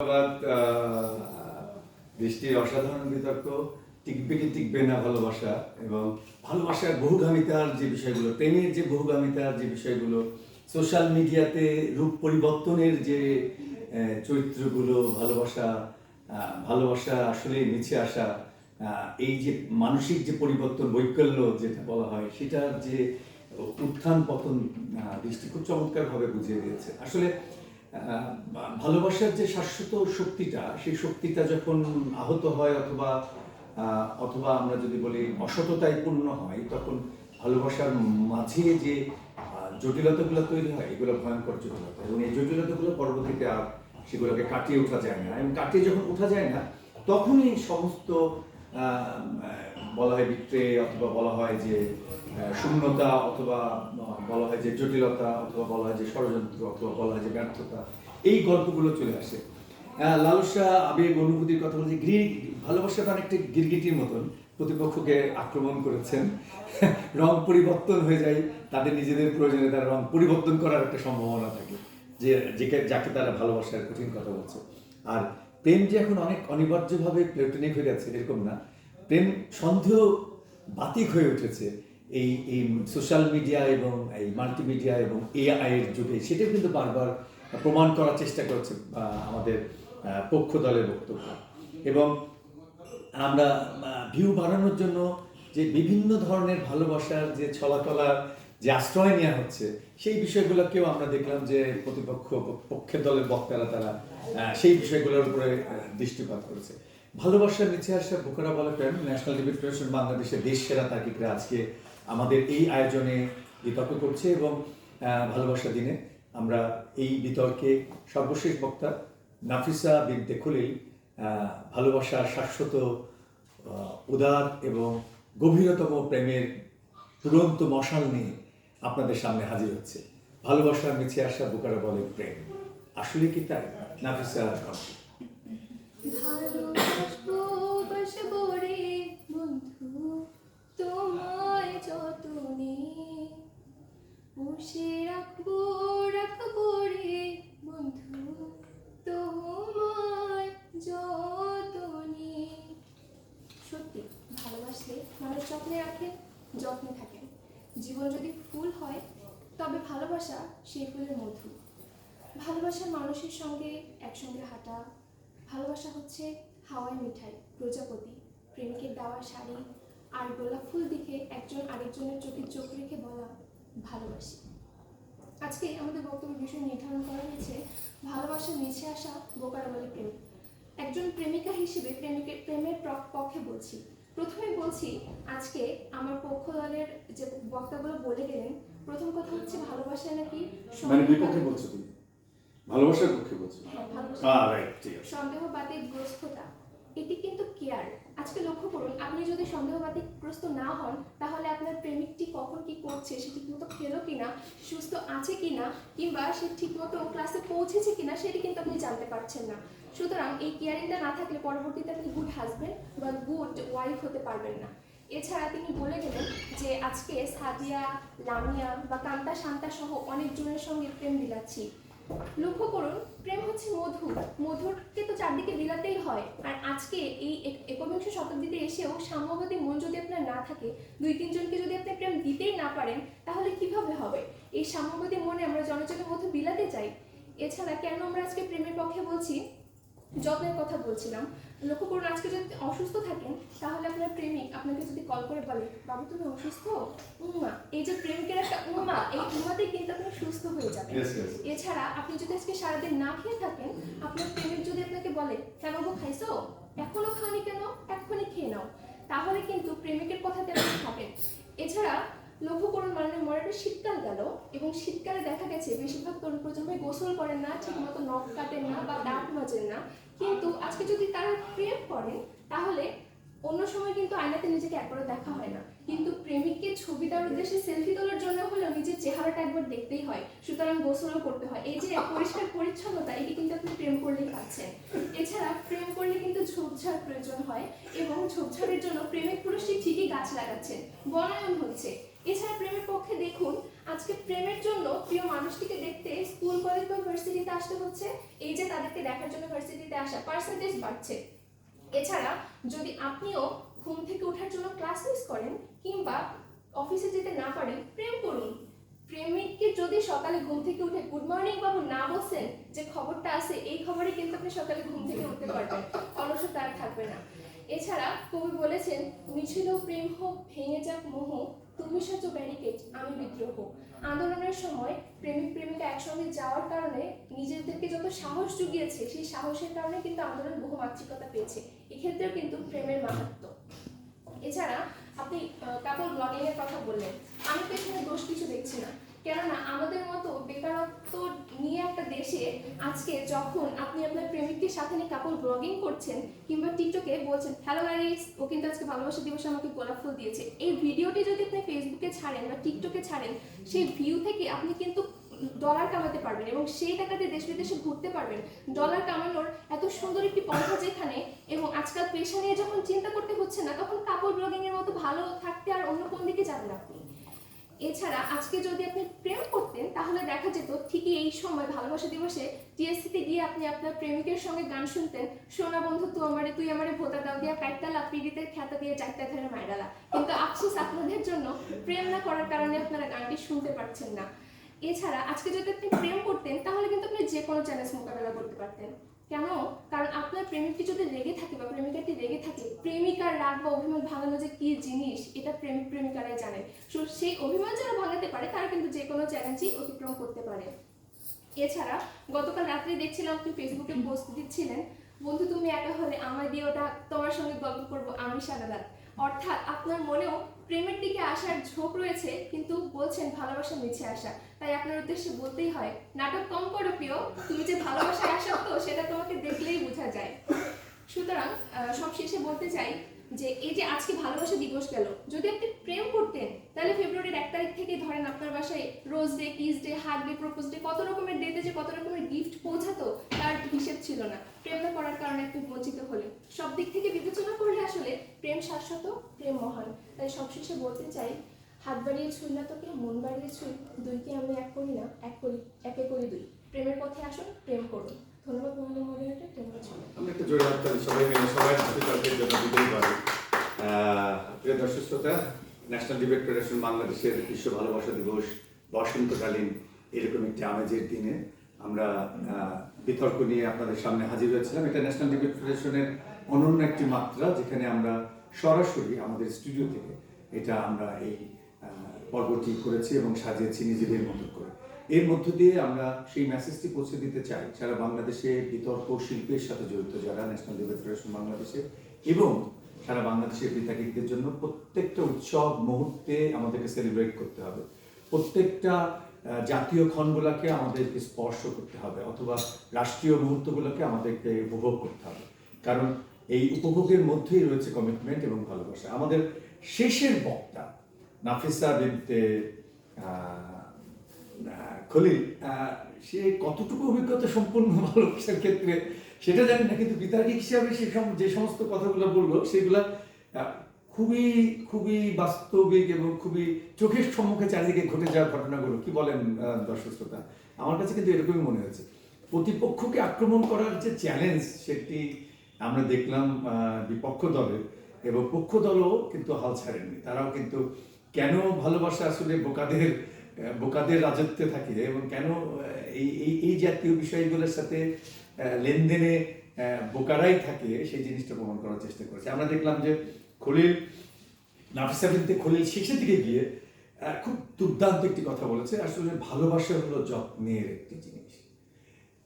ধন্যবাদ। দেশটির অসাধারণ বিতর্ক, টিকবে কি টিকবে না ভালোবাসা এবং ভালোবাসার বহুগামিতার যে বিষয়গুলো, প্রেমের যে বহুগামিতার যে বিষয়গুলো, সোশ্যাল মিডিয়াতে রূপ পরিবর্তনের যে চরিত্রগুলো, ভালোবাসা আসলে নিচে আসা, এই যে মানসিক যে পরিবর্তন, বৈকল্য যেটা বলা হয়, সেটার যে উত্থান পতন দেশটি খুব চমৎকারভাবে বুঝিয়ে দিয়েছে। আসলে ভালোবাসার যে শাশ্বত শক্তিটা, সেই শক্তিটা যখন আহত হয় অথবা আমরা যদি বলি অসততায় পূর্ণ হয়, তখন ভালোবাসার মাঝে যে জটিলতাগুলো তৈরি হয়, এগুলো ভয়ঙ্কর জটিলতা, এবং এই জটিলতাগুলো পরবর্তীতে আর সেগুলোকে কাটিয়ে ওঠা যায় না। এবং কাটিয়ে যখন ওঠা যায় না, তখনই সমস্ত বলা হয় বিক্রে, অথবা বলা হয় যে শূন্যতা, অথবা বলা হয় যে জটিলতা, অথবা বলা হয় যে ষড়যন্ত্র, অথবা বলা হয় যে ব্যর্থতা, এই গল্পগুলো চলে আসে। লালসা, আবেগ, অনুভূতির কথা বলছে। ভালোবাসাটা অনেকটা গিরগিটির মতন, প্রতিপক্ষকে আক্রমণ করেছেন, রং পরিবর্তন হয়ে যায়, তাদের নিজেদের প্রয়োজনে তারা রং পরিবর্তন করার একটা সম্ভাবনা থাকে, যাকে তারা ভালোবাসার কঠিন কথা বলছে। আর প্রেম যে এখন অনেক অনিবার্যভাবে প্লেটোনিক হয়ে গেছে এরকম না, প্রেম সন্দেহ বাতিক হয়ে উঠেছে এই এই সোশ্যাল মিডিয়া এবং এই মাল্টিমিডিয়া এবং এআই এর যুগে। সেটাও কিন্তু বারবার প্রমাণ করার চেষ্টা করছে আমাদের পক্ষ দলের বক্তব্য। এবং আমরা ভিউ বাড়ানোর জন্য যে বিভিন্ন ধরনের ভালোবাসার যে ছলাকলার যে আশ্রয় নেওয়া হচ্ছে, সেই বিষয়গুলোকেও আমরা দেখলাম যে পক্ষের দলের বক্তারা তারা সেই বিষয়গুলোর উপরে দৃষ্টিপাত করেছে। ভালোবাসার নিচে আসা বোকারা বলে প্রেম, ন্যাশনাল ডিবেট ফেডারেশন বাংলাদেশের দেশ সেরা তার্কিকরা আজকে আমাদের এই আয়োজনে বিতর্ক করছে। এবং ভালোবাসা দিনে আমরা এই বিতর্কে সর্বশেষ বক্তা নাফিসা বিনতে খলিল ভালোবাসার শাশ্বত, উদার এবং গভীরতম প্রেমের তুরন্ত মশাল নিয়ে আপনাদের সামনে হাজির হচ্ছে। ভালোবাসার নিচে আসা বোকারা বলে প্রেম, আসলে কি তাই? নাফিসা তোমায় যতনে বসে রাখবো রে বন্ধু, তোমায় যতনে। সত্যি ভালোবাসলে মানুষ যত্নে রাখেন, যত্নে থাকেন। জীবন যদি ফুল হয়, তবে ভালোবাসা সেই ফুলের মধু। ভালোবাসা মানুষের সঙ্গে একসঙ্গে হাঁটা। ভালোবাসা হচ্ছে হাওয়াই মিঠাই, প্রজাপতি, প্রেমিকের দেওয়া শাড়ি আর গোলাপ ফুল দেখে একজন আরেকজনের চোখে চোখ রেখে বলা ভালোবাসি। আজকে আমাদের বক্তব্যের বিষয় নির্ধারণ করা হয়েছে ভালোবাসার নিচে আসা বোকারা বলে প্রেম। একজন প্রেমিকা হিসেবে প্রেমের পক্ষে বলছি। প্রথমে বলছি, আজকে আমার পক্ষ দলের যে বক্তাগুলো বলে গেলেন, প্রথম কথা হচ্ছে ভালোবাসা নাকি বিপক্ষে বলছো, তুমি ভালোবাসার পক্ষে বলছো। সন্দেহবাদীগ্রস্ততা, এটি কিন্তু কেয়ার। আজকে লক্ষ্য করুন, আপনি যদি সন্দেহবাদীগ্রস্ত না হন, তাহলে আপনার প্রেমিকটি কখন কি করছে, সে ঠিকমতো খেলো কিনা, সুস্থ আছে কিনা, কিংবা সে ঠিকমতো ক্লাসে পৌঁছেছে কিনা, সেটি কিন্তু আপনি জানতে পারছেন না। সুতরাং এই কেয়ারিংটা না থাকলে পরবর্তীতে আপনি গুড হাজবেন্ড বা গুড ওয়াইফ হতে পারবেন না। এছাড়া তিনি বলে গেলেন যে আজকে সাদিয়া, লামিয়া বা কান্তা, শান্তা সহ অনেকজনের সঙ্গে প্রেম বিলাচ্ছি। লক্ষ্য করুন, প্রেম হচ্ছে মধু, মধুরকে তো চারদিকে বিলাতেই হয়। আর আজকে এই একবিংশ শতাব্দীতে এসেও সাম্যবাদী মন যদি আপনার না থাকে, 2-3 জনকে যদি আপনি প্রেম দিতেই না পারেন, তাহলে কিভাবে হবে? এই সাম্যবাদী মনে আমরা জনজনের মধ্যে বিলাতে চাই। এছাড়া কেন আমরা আজকে প্রেমের পক্ষে বলছি, যত্নের কথা বলছিলাম। লক্ষ্য করুন, আজকে যদি অসুস্থ থাকেন, তাহলে আপনার প্রেমিক আপনাকে যদি কল করে বলে, বাবু তুমি অসুস্থ, এই যে প্রেমিকের একটা এই উমাতেই কিন্তু আপনি সুস্থ হয়ে যাবেন। এছাড়া আপনি যদি আজকে সারাদিন না খেয়ে থাকেন, আপনার প্রেমিক যদি আপনাকে বলে, হ্যাঁ বাবু খাইছো, এখনো খাওনি কেন, এক্ষুনি খেয়ে নাও, তাহলে কিন্তু প্রেমিকের কথাতে আপনি খাবেন। এছাড়া লক্ষ্য করুন, মনে শীতকাল গেল এবং শীতকালে দেখা গেছে বেশিরভাগ তরুণ প্রজন্মে গোসল করেন না, ঠিকমতো নখ কাটেন না বা দাঁত মাজেন না। কিন্তু আজকে যদি তারা প্রেম করেন, তাহলে অন্য সময় কিন্তু আয়নাতে নিজেকে একবারও দেখা হয় না, কিন্তু প্রেমিককে ছবি দেওয়ার উদ্দেশ্যে সেলফি তোলার জন্য হলেও নিজের চেহারাটা একবার দেখতেই হয়। সুতরাং গোসলও করতে হয়। এই যে পরিষ্কার পরিচ্ছন্নতা, এটি কিন্তু আপনি প্রেম করলেই পাচ্ছেন। এছাড়া প্রেম করলে কিন্তু ঝোপঝাড় প্রয়োজন হয়, এবং ঝোপঝাড়ের জন্য প্রেমিক পুরুষটি ঠিকই গাছ লাগাচ্ছেন, বনায়ন হচ্ছে। এছাড়া প্রেমের পক্ষে দেখুন, আজকে প্রেমের জন্য প্রিয় মানুষটিকে দেখতে স্কুল কলেজ বা ভার্সিটিতে আসতে হচ্ছে। এই যে তাদেরকে দেখার জন্য ভার্সিটিতে আসা, পার্সেন্টেজ বাড়ছে। এছাড়া যদি আপনিও ঘুম থেকে ওঠার জন্য ক্লাস মিস করেন কিংবা অফিসে যেতে না পারেন, প্রেম করুন। প্রেমিককে যদি সকালে ঘুম থেকে উঠে গুড মর্নিং বাবু না বলছেন, যে খবরটা আছে এই খবরে কিন্তু আপনি সকালে ঘুম থেকে উঠতে পারবেন, অলসতা আর থাকবে না। এছাড়া কবি বলেছেন, মিছিল প্রেম হোক ভেঙে যাক মোহ, তুমি সাজো ব্যারিকেড আমি বিদ্রোহ। আন্দোলনের সময় প্রেমিক প্রেমিকা একসঙ্গে যাওয়ার কারণে নিজেদেরকে যত সাহস জুগিয়েছে, সেই সাহসের কারণে কিন্তু আন্দোলন বহুমাত্রিকতা পেয়েছে। এক্ষেত্রেও কিন্তু প্রেমের মাহাত্ম্য। এছাড়া আপনি কাপল ব্লগিং এর কথা বললেন, আমি তো এখানে দোষ কিছু দেখছি না। কেননা আমাদের মতো বেকারত্ব নিয়ে একটা দেশে আজকে যখন আপনি আপনার প্রেমিককে সাথে নিয়ে কাপল ব্লগিং করছেন কিংবা টিকটকে বলছেন, হ্যালো গাইস ও কিন্তু আজকে ভালোবাসা দিবসে আমাকে গোলাপ ফুল দিয়েছে, এই ভিডিওটি যদি আপনি ফেসবুকে ছাড়েন বা টিকটকে ছাড়েন, সেই ভিউ থেকে আপনি কিন্তু ডলার কামাতে পারবেন এবং সেই টাকাতে দেশ বিদেশে ঘুরতে পারবেন। ডলার কামানোর এত সুন্দর একটি পন্থা যেখানে, এবং আজকাল পেশা নিয়ে যখন চিন্তা করতে হচ্ছে না, তখন কাপড় ব্লগিং এর মতো ভালো থাকতে আর অন্য কোন দিকে যাবেন আপনি। এছাড়া আজকে যদি আপনি প্রেম করতেন, তাহলে দেখা যেত ঠিকই এই সময় ভালোবাসা দিবসে টিএসসিতে গিয়ে আপনি আপনার প্রেমিকের সঙ্গে গান শুনতেন, সোনা বন্ধু তুই আমারে ভোতা দাও দিয়া কাইটালা পিড়িতে খ্যাতা দিয়ে চাইতে ধরে মাইরালা। কিন্তু আফসোস আপনাদের জন্য, প্রেম না করার কারণে আপনারা গানটি শুনতে পারছেন না। এছাড়া আজকে যদি আপনি প্রেম করতেন, তাহলে কিন্তু আপনি যে কোনো চ্যালেঞ্জ মোকাবেলা করতে পারতেন। কেন? কারণ আপনার প্রেমিকটি যদি রেগে থাকে বা প্রেমিকাটি রেগে থাকে, প্রেমিকার রাগ বা অভিমান ভাঙানো যে কি জিনিস, এটা প্রেমিক প্রেমিকারাই জানেন। সেই অভিমান যারা ভাঙাতে পারে, তারা কিন্তু যে কোনো চ্যালেঞ্জই অতিক্রম করতে পারে। এছাড়া গতকাল রাত্রে দেখছিলাম আপনি ফেসবুকে পোস্ট দিচ্ছিলেন, বন্ধু তুমি একা হলে আমায় দিয়ে ওটা তোমার সঙ্গে গল্প করবো আমি সারা রাত। অর্থাৎ আপনার মনেও প্রেমের দিকে আসার ঝোঁক রয়েছে, কিন্তু বলছেন ভালোবাসা মিছে আসা। তাই আপনার উদ্দেশ্যে বলতেই হয়, নাটক কম করো প্রিয়, তুমি যে ভালোবাসায় আসক্ত সেটা তোমাকে দেখলেই বোঝা যায়। সুতরাং সবশেষে বলতে চাই যে এই যে আজকে ভালোবাসা দিবস গেল, যদি আপনি প্রেম করতেন, তাহলে ফেব্রুয়ারির 1 তারিখ থেকে ধরেন আপনার বাসায় rose day, kiss day, hug day, propose day, কত রকমের ডেতে যে কত রকমের গিফট পৌঁছাতো তার হিসেব ছিল না। প্রেম না করার কারণে আপনি বঞ্চিত হলেন। সব দিক থেকে বিবেচনা করলে আসলে প্রেম শাশ্বত, প্রেম মহান। তাই সবশেষে বলতে চাই, হাত বাড়িয়ে ছুঁই না তোকে, মন বাড়িয়ে ছুঁই, দুইকে আমি এক করি না, একে করি দুই। প্রেমের পথে আসুন, প্রেম করুন। ধন্যবাদ মহিলা মডারেটর, ধন্যবাদ সবাই। আমরা একটা জোরে হাত তালি সবাই মিলে সবাই হাতে তাদের জন্য দিতেই পারি। প্রিয় দর্শক শ্রোতা, ন্যাশনাল ডিবেট ফেডারেশন বাংলাদেশের বিশ্ব ভালোবাসা দিবস বসন্তকালীন এরকম একটি আমেজের দিনে আমরা বিতর্ক নিয়ে আপনাদের সামনে হাজির হয়েছিলাম। এটা ন্যাশনাল ডিবেট ফেডারেশনের অনন্য একটি মাত্রা, যেখানে আমরা সরাসরি আমাদের স্টুডিও থেকে এটা আমরা এই পর্বটি করেছি এবং সাজিয়েছি নিজেদের মতো করে। এর মধ্য দিয়ে আমরা সেই মেসেজটি পৌঁছে দিতে চাই যারা বাংলাদেশে বিতর্ক শিল্পের সাথে জড়িত, যারা ন্যাশনাল ডিবেট ফেডারেশন বাংলাদেশে এবং সারা বাংলাদেশের বিতাকিকদের জন্য প্রত্যেকটা উৎসব মুহূর্তে আমাদেরকে সেলিব্রেট করতে হবে, প্রত্যেকটা জাতীয় ক্ষণগুলোকে আমাদেরকে স্পর্শ করতে হবে, অথবা রাষ্ট্রীয় মুহূর্তগুলোকে আমাদেরকে উপভোগ করতে হবে। কারণ এই উপভোগের মধ্যেই রয়েছে কমিটমেন্ট এবং ভালোবাসা। আমাদের শেষের বক্তা নাফিসা বিনতে খলিল, সে কতটুকু অভিজ্ঞতা সম্পূর্ণ ভালোবাসার ক্ষেত্রে সেটা জানি না, কিন্তু বিতার্কিক হিসাবে যে সমস্ত কথাগুলো বললো সেগুলা খুবই খুবই বাস্তবিক এবং খুবই চোখের সম্মুখে চারিদিকে ঘটে যাওয়া ঘটনাগুলো। কি বলেন দর্শক শ্রোতা? আমার কাছে কিন্তু এরকমই মনে হয়েছে। প্রতিপক্ষকে আক্রমণ করার যে চ্যালেঞ্জ, সেটি আমরা দেখলাম বিপক্ষ দলের, এবং পক্ষ দলও কিন্তু হাল ছাড়েননি। তারাও কিন্তু কেন ভালোবাসা আসলে বোকাদের রাজত্বে থাকে এবং কেন এই জাতীয় বিষয়গুলোর সাথে লেনদেনে বোকারাই থাকে, সেই জিনিসটা প্রমাণ করার চেষ্টা করেছে। আমরা দেখলাম যে নাফিসা বিনতে খলিল শেষের দিকে গিয়ে খুব দুর্দান্ত একটি কথা বলেছে, আসলে ভালোবাসা হলো যত্নের একটি জিনিস,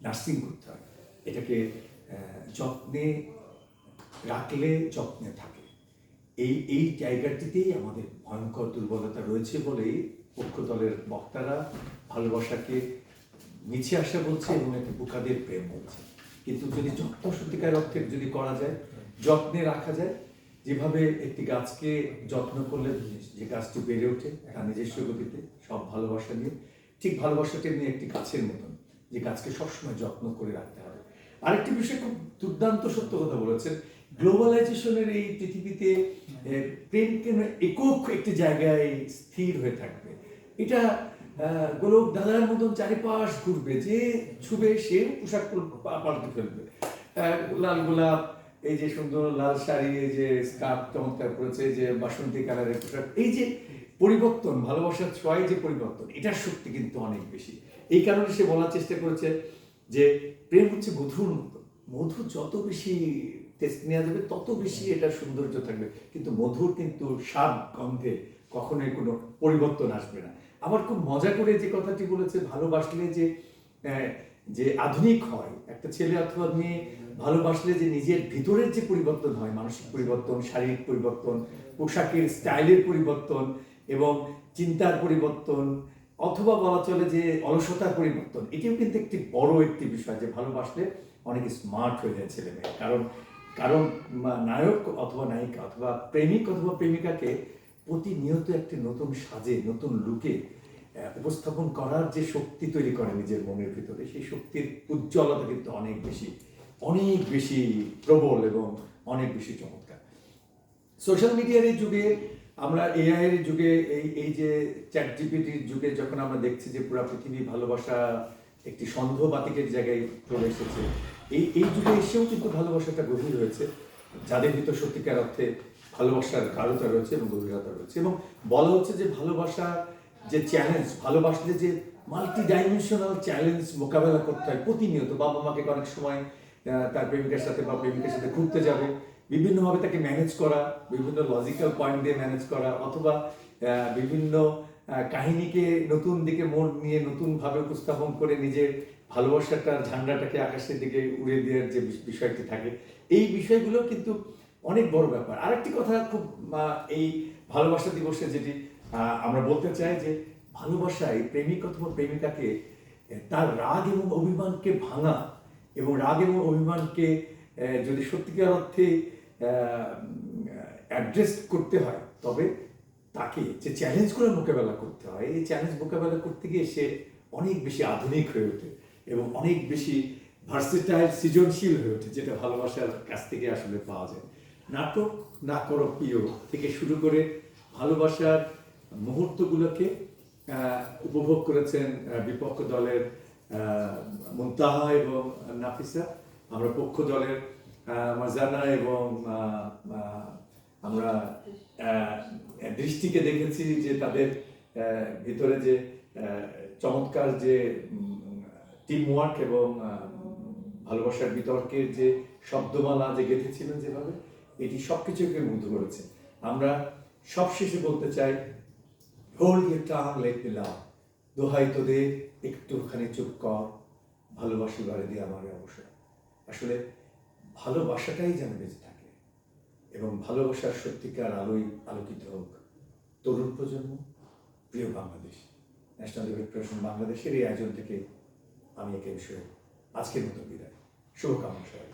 নার্সিং করতে হয়, এটাকে যত্নে রাখলে যত্নে থাকে। এই জায়গাটিতেই আমাদের ভয়ঙ্কর দুর্বলতা রয়েছে বলেই পক্ষ দলের বক্তারা ভালোবাসাকে মিছে আসা বলছে এবং একটি বোকাদের প্রেম বলছে। কিন্তু যদি যত্ন সত্যিকার অর্থে যদি করা যায়, যত্নে রাখা যায়, যেভাবে একটি গাছকে যত্ন করলে যে গাছটি বেড়ে ওঠে তার নিজস্ব গতিতে সব ভালোবাসা নিয়ে, ঠিক ভালোবাসাটা নিয়ে একটি গাছের মতন, যে গাছকে সবসময় যত্ন করে রাখতে হবে। আরেকটি বিষয় খুব দুর্দান্ত সত্য কথা বলেছেন, গ্লোবালাইজেশনের এই পৃথিবীতে প্রেম কেন একক একটি জায়গায় স্থির হয়ে থাকবে, এটা গোলক ধাঁধার মতন চারিপাশ ঘুরবে, যে ছুবে সে পোশাক পাল্টে ফেলবে। লাল গোলাপ, এই যে সুন্দর লাল শাড়ি, এই যে স্কার্ফ চমৎকার করেছে, যে বাসন্তী কালারের পোশাক, এই যে পরিবর্তন, ভালোবাসার ছোঁয়ায় যে পরিবর্তন, এটার শক্তি কিন্তু অনেক বেশি। এই কারণে সে বলার চেষ্টা করেছে যে প্রেম হচ্ছে মধুর মতো, মধু যত বেশি টেস্ট নেওয়া যাবে তত বেশি এটার সৌন্দর্য থাকবে, কিন্তু মধুর কিন্তু স্বাদ গন্ধে কখনোই কোনো পরিবর্তন আসবে না। আবার খুব মজা করে যে কথাটি বলেছে, ভালোবাসলে যে যে আধুনিক হয় একটা ছেলে অথবা মেয়ে, ভালোবাসলে যে নিজের ভিতরের যে পরিবর্তন হয়, মানসিক পরিবর্তন, শারীরিক পরিবর্তন, পোশাকের স্টাইলের পরিবর্তন এবং চিন্তার পরিবর্তন, অথবা বলা চলে যে অলসতার পরিবর্তন, এটিও কিন্তু একটি বড় একটি বিষয়, যে ভালোবাসলে অনেক স্মার্ট হয়ে যায় ছেলে মেয়ে। কারণ কারণ নায়ক অথবা নায়িকা অথবা প্রেমিক অথবা প্রেমিকাকে প্রতিনিয়ত একটি নতুন সাজে, নতুন লুকে উপস্থাপন করার যে শক্তি তৈরি করে নিজের মনের ভিতরে, সেই শক্তির উজ্জ্বলতা কিন্তু অনেক বেশি প্রবল এবং অনেক বেশি চমৎকার। সোশ্যাল মিডিয়ার এই যুগে, আমরা এআই এর যুগে, এই যে চ্যাট জিপিটির যুগে যখন আমরা দেখছি যে পুরো পৃথিবী ভালোবাসা একটি সন্দেহবাতিকের জায়গায় চলে এসেছে, এই যুগে এসেও কিন্তু ভালোবাসাটা গভীর হয়েছে, যাদের ভিতর সত্যিকার অর্থে ভালোবাসার গাঢ়তা রয়েছে এবং গভীরতা রয়েছে। এবং বলা হচ্ছে যে ভালোবাসা যে চ্যালেঞ্জ, ভালোবাসলে যে মাল্টি ডাইমেনশনাল চ্যালেঞ্জ মোকাবেলা করতে হয় প্রতিনিয়ত। বাবা মাকে অনেক সময় তার প্রেমিকার সাথে বা প্রেমিকার সাথে ঘুরতে যাবে, বিভিন্নভাবে তাকে ম্যানেজ করা, বিভিন্ন লজিক্যাল পয়েন্ট দিয়ে ম্যানেজ করা, অথবা বিভিন্ন কাহিনীকে নতুন দিকে মোড় নিয়ে নতুনভাবে উপস্থাপন করে নিজের ভালোবাসাটার ঝান্ডাটাকে আকাশের দিকে উড়ে দেওয়ার যে বিষয়টি থাকে, এই বিষয়গুলো কিন্তু অনেক বড় ব্যাপার। আরেকটি কথা খুব এই ভালোবাসা দিবসে যেটি আমরা বলতে চাই, যে ভালোবাসায় প্রেমিক অথবা প্রেমিকাকে তার রাগ এবং অভিমানকে ভাঙা, এবং রাগ এবং অভিমানকে যদি সত্যিকার অর্থে অ্যাড্রেস করতে হয়, তবে তাকে যে চ্যালেঞ্জগুলো মোকাবেলা করতে হয়, এই চ্যালেঞ্জ মোকাবেলা করতে গিয়ে সে অনেক বেশি আধুনিক হয়ে ওঠে এবং অনেক বেশি ভার্সেটাইল, সৃজনশীল হয়ে ওঠে, যেটা ভালোবাসার কাছ থেকে আসলে পাওয়া যায়। নাটক না করো প্রিয় থেকে শুরু করে ভালোবাসার মুহূর্তগুলোকে উপভোগ করেছেন বিপক্ষ দলের মুনতাহা এবং নাফিসা, আমরা পক্ষ দলের মাজানা এবং আমরা দৃষ্টিকে দেখেছি, যে তাদের ভিতরে যে চমৎকার যে টিম ওয়ার্ক এবং ভালোবাসার বিতর্কের যে শব্দমালা যে গেঁথেছিলেন যেভাবে, এটি সবকিছুকে মুগ্ধ করেছে। আমরা সবশেষে বলতে চাই, hold your tongue, let me লাভ, দোহাই তোদের একটুখানি চুপ কর, ভালোবাসি বাড়ি দিয়ে আমার অবসর। আসলে ভালোবাসাটাই যেন বেঁচে থাকে এবং ভালোবাসার সত্যিকার আলোয় আলোকিত হোক তরুণ প্রজন্ম। প্রিয় বাংলাদেশ, ন্যাশনাল লিবারেশন বাংলাদেশের এই আয়োজন থেকে আমি একে বিষয়ে আজকের মতো বিদায়, শুভকামনা সবাই।